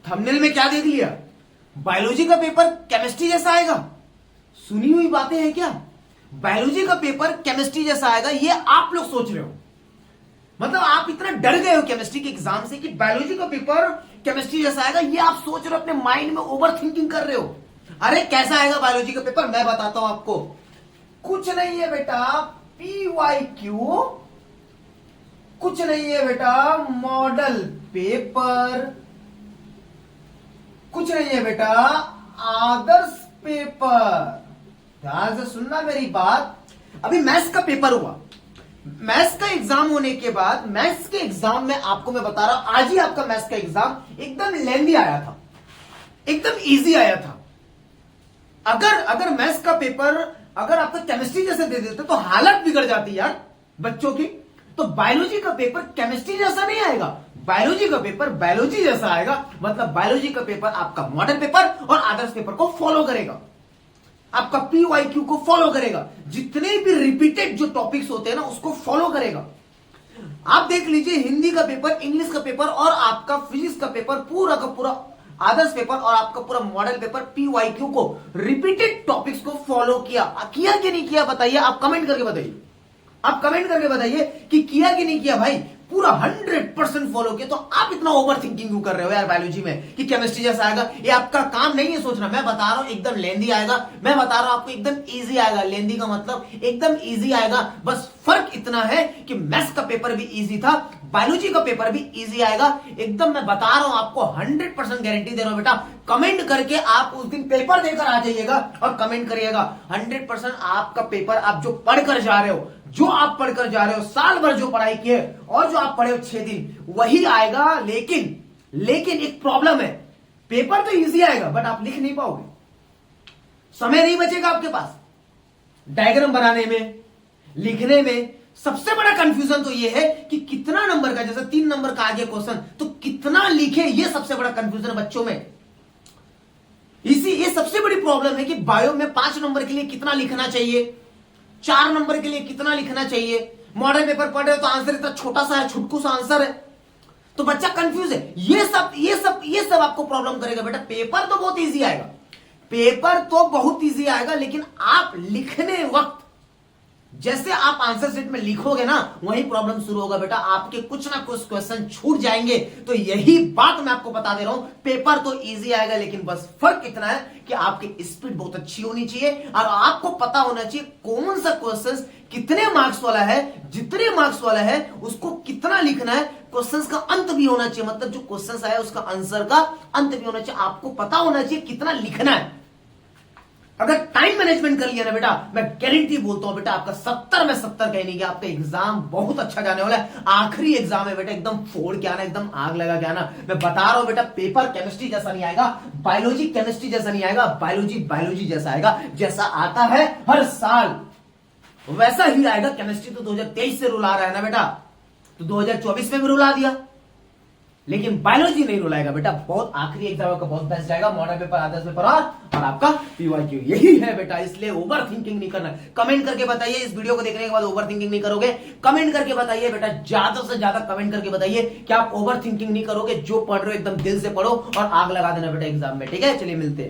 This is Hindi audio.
थंबनेल में क्या देख लिया? बायोलॉजी का पेपर केमिस्ट्री जैसा आएगा। सुनी हुई बातें हैं क्या? बायोलॉजी का पेपर केमिस्ट्री जैसा आएगा, ये आप लोग सोच रहे हो। मतलब आप इतना डर गए हो केमिस्ट्री के एग्जाम से कि बायोलॉजी का पेपर केमिस्ट्री जैसा आएगा, ये आप सोच रहे हो, अपने माइंड में ओवर थिंकिंग कर रहे हो। अरे कैसा आएगा बायोलॉजी का पेपर, मैं बताता हूं आपको। कुछ नहीं है बेटा PYQ, कुछ नहीं है बेटा मॉडल पेपर, कुछ नहीं है बेटा आदर्श पेपर। ध्यान से सुनना मेरी बात। अभी मैथ्स का पेपर हुआ, मैथ्स का एग्जाम होने के बाद मैथ्स के एग्जाम में आपको मैं बता रहा हूं, आज ही आपका मैथ्स का एग्जाम एकदम लेंदी आया था, एकदम इजी आया था। अगर मैथ्स का पेपर अगर आपका केमिस्ट्री जैसे दे देते तो हालत बिगड़ जाती यार बच्चों की। तो बायोलॉजी का पेपर केमिस्ट्री जैसा नहीं आएगा, बायोलॉजी का पेपर बायोलॉजी जैसा आएगा। मतलब बायोलॉजी का पेपर आपका मॉडल पेपर और आदर्श पेपर को फॉलो करेगा, आपका PYQ को फॉलो करेगा, जितने भी रिपीटेड जो टॉपिक्स होते हैं ना उसको फॉलो करेगा। आप देख लीजिए, हिंदी का पेपर, इंग्लिश का पेपर और आपका फिजिक्स का पेपर, पूरा का पूरा आदर्श पेपर और आपका पूरा मॉडल पेपर PYQ को रिपीटेड टॉपिक्स को फॉलो किया कि नहीं किया बताइए। आप कमेंट करके बताइए, आप कमेंट करके बताइए कि किया कि नहीं किया भाई। पूरा 100% फॉलो किया। तो आप इतना ओवर थिंकिंग क्यों कर रहे हो यार बायोलॉजी में कि केमिस्ट्री जैसा आएगा? ये आपका काम नहीं है सोचना। मैं बता रहा हूं एकदम लेंदी आएगा, मैं बता रहा हूं आपको एकदम इजी आएगा। लेंदी का मतलब एकदम इजी आएगा। बस फर्क इतना है कि मैथ्स का पेपर भी इजी था, बायोलॉजी का पेपर भी इजी आएगा एकदम। मैं बता रहा हूं आपको, 100% गारंटी दे रहा हूं बेटा। कमेंट करके आप उस दिन पेपर देकर आ जाइएगा और कमेंट करिएगा। 100% आपका पेपर, आप जो पढ़कर जा रहे हो, जो आप पढ़कर जा रहे हो, साल भर जो पढ़ाई की है और जो आप पढ़े हो 6 दिन, वही आएगा। लेकिन एक प्रॉब्लम है, पेपर तो इजी आएगा बट आप लिख नहीं पाओगे, समय नहीं बचेगा आपके पास डायग्राम बनाने में, लिखने में। सबसे बड़ा कंफ्यूजन तो यह है कि कितना नंबर का, जैसे 3 नंबर का आ गया क्वेश्चन तो कितना लिखे, यह सबसे बड़ा कंफ्यूजन है बच्चों में। ये सबसे बड़ी प्रॉब्लम है कि बायो में 5 नंबर के लिए कितना लिखना चाहिए, 4 नंबर के लिए कितना लिखना चाहिए। मॉडल पेपर पढ़ रहे हो तो आंसर इतना छोटा सा है, छुटकू सा आंसर है, तो बच्चा कंफ्यूज है। ये सब आपको प्रॉब्लम करेगा बेटा। पेपर तो बहुत इजी आएगा, पेपर तो बहुत इजी आएगा, लेकिन आप लिखने वक्त जैसे आप आंसर शीट में लिखोगे ना, वही प्रॉब्लम शुरू होगा बेटा। आपके कुछ ना कुछ क्वेश्चन छूट जाएंगे। तो यही बात मैं आपको बता दे रहा हूं, पेपर तो इजी आएगा, लेकिन बस फर्क इतना है कि आपकी स्पीड बहुत अच्छी होनी चाहिए और आपको पता होना चाहिए कौन सा क्वेश्चन कितने मार्क्स वाला है, जितने मार्क्स वाला है उसको कितना लिखना है। क्वेश्चन का अंत भी होना चाहिए, मतलब जो क्वेश्चन आया उसका आंसर का अंत भी होना चाहिए। आपको पता होना चाहिए कितना लिखना है। अगर टाइम मैनेजमेंट कर लिया ना बेटा, मैं गारंटी बोलता हूं बेटा, आपका 70 में 70 कहीं नहीं, आपका एग्जाम बहुत अच्छा जाने वाला है। आखिरी एग्जाम है बेटा, एकदम फोड़ के आना, एकदम आग लगा के आना। मैं बता रहा हूं बेटा, पेपर केमिस्ट्री जैसा नहीं आएगा, बायोलॉजी केमिस्ट्री जैसा नहीं आएगा, बायोलॉजी जैसा आएगा। जैसा आता है हर साल वैसा ही आएगा। केमिस्ट्री तो 2023 से रूल आ रहा है ना बेटा, तो 2024 में भी रूल आ दिया, लेकिन बायोलॉजी नहीं रुलाएगा बेटा। बहुत आखिरी एग्जाम का बहुत बेस्ट जाएगा, मॉडल पेपर, आदर्श पेपर और आपका PYQ। यही है बेटा, इसलिए ओवर थिंकिंग नहीं करना। कमेंट करके बताइए, इस वीडियो को देखने के बाद ओवर थिंकिंग नहीं करोगे। कमेंट करके बताइए बेटा, ज्यादा से ज्यादा कमेंट करके बताइए कि आप ओवर थिंकिंग नहीं करोगे। जो पढ़ रहे हो एकदम दिल से पढ़ो और आग लगा देना बेटा एग्जाम में, ठीक है? चलिए मिलते हैं।